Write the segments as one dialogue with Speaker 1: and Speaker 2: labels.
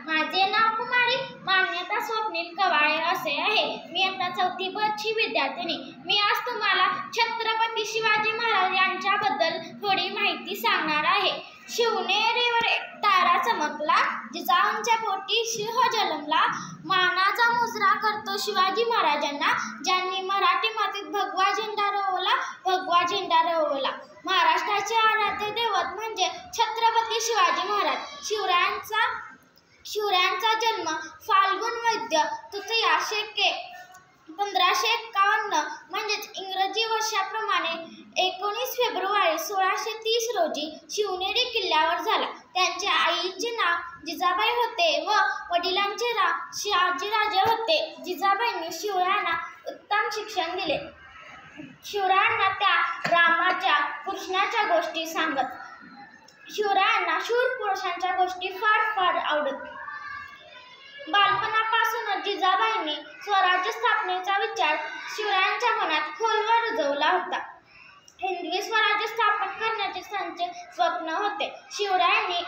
Speaker 1: माझे नाव कुमारी मान्यता स्वप्नील कवाळे असे आहे। मी आता 4थी ब ची विद्यार्थिनी। मी आज तुम्हाला छत्रपती शिवाजी महाराज यांच्याबद्दल थोडी माहिती सांगणार आहे। शिवनेरीवर एक तारा चमकला, जिजाऊंच्या पोटी सिंह जन्मला। मानाचा मुजरा करतो शिवाजी महाराजांना, ज्यांनी मराठी मातीत भगवा झेंडा रोवला, भगवा झेंडा रोवला। महाराष्ट्राचे आराध्य दैवत म्हणजे छत्रपती शिवाजी महाराज। शिवरायांचा जन्म फाल्गुन वैद्य तृतीया शके 1551 म्हणजेच इंग्रजी वर्षाप्रमाणे 19 फेब्रुवारी 1630 रोजी शिवनेरी किल्ल्यावर झाला। त्यांच्या आईचे नाव जिजाबाई होते व वडिलांचे नाव शहाजीराजे होते। जिजाबाईंनी शिवरायांना उत्तम शिक्षण दिले। शिवरायांना त्या रामाच्या कृष्णाच्या गोष्टी सांगत। शिवरायांना शूर पुरुषांच्या गोष्टी फार आवडत। बालपणापासूनच जिजाबाईंनी स्वराज्य स्थापनेचा विचार शिवरायांच्या मनात खोलवर रुजवला होता। हिंदवी स्वराज्य स्थापन करण्याचे त्यांचे स्वप्न होते। शिवरायांनी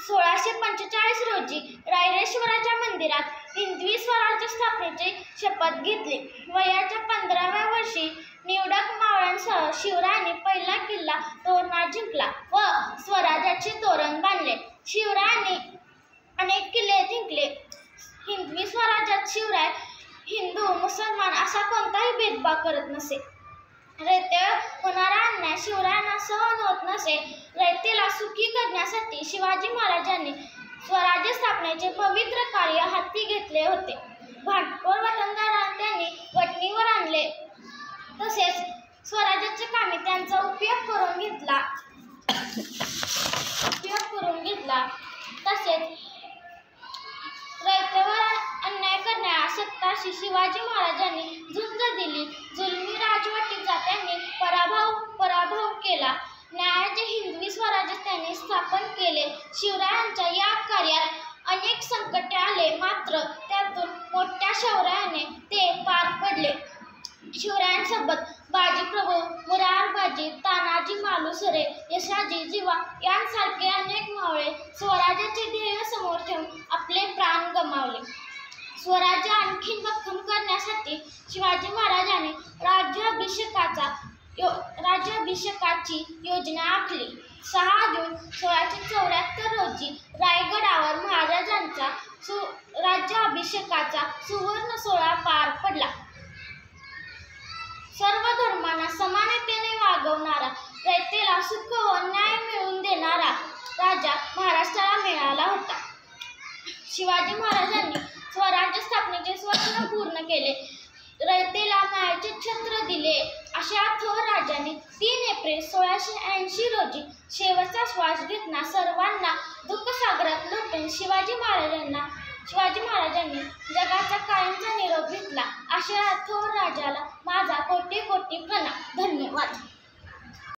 Speaker 1: 1645 रोजी रायरेश्वराच्या मंदिरात हिंदवी स्वराज्य स्थापनेची शपथ घेतली। वयाच्या 15व्या वर्षी निवडक मावळ्यांसह शिवरायांनी पहिला किल्ला तोरणा जिंकला व स्वराज्याचे तोरण बांधले। शिवरायांनी अनेक किल्ले जिंकले। हिंदवी स्वराज्यात शिवराय हिंदू मुसलमान असा कोणताही भेदभाव करत नसे। रयतेवर होणारा अन्याय शिवरायांना सहन होत नसे। रयतेला सुखी करण्यासाठी शिवाजी महाराजांनी स्वराज्य स्थापनेचे पवित्र कार्य हाती घेतले होते। भांडखोर वतनदारांना त्यांनी वठणीवर आणले, तसेच स्वराज्याच्या कामी त्यांचा उपयोग करून घेतला। तसेच रयतेवर अन्याय करणाऱ्या सत्ताशी शिवाजी महाराजांनी झुंज दिली। जुलमी राजवटीचा त्यांनी पराभव केला। न्यायाचे हिंदवी स्वराज्य त्यांनी स्थापन केले। शिवरायांच्या या कार्यात अनेक संकटे आले, मात्र त्यातून मोठ्या शौर्याने ते पार पडले। शिवरायांसोबत बाजीप्रभू, मुरारबाजी, तानाजी मालुसरे, यशाजी जिवा यांसारखे अनेक मावळे स्वराज्याचे ध्येय समोर ठेवून आपले प्राण गमावले। स्वराज्य आणखी भक्कम करण्यासाठी शिवाजी महाराजांनी राज्याभिषेकाची योजना आखली। 6 जून 1674 रोजी रायगडावर महाराजांचा राज्याभिषेकाचा सुवर्ण सोहळा पार पडला। सर्व धर्मांना समानतेने वागवणारा, रयतेला सुख व न्याय मिळवून देणारा राजा महाराष्ट्राला मिळाला होता। शिवाजी महाराजांनी स्वराज्य स्थापनेचे स्वप्न पूर्ण केले, रयतेला न्यायाचे छत्र दिले। अशा थोर राजांनी 3 एप्रिल 1680 रोजी शेवटचा श्वास घेताना सर्वांना दुःखसागरात लोटून शिवाजी महाराजांनी जगाचा कायमचा निरोप घेतला। अशा थोर राजाला माझा कोटी प्रणाम। धन्यवाद।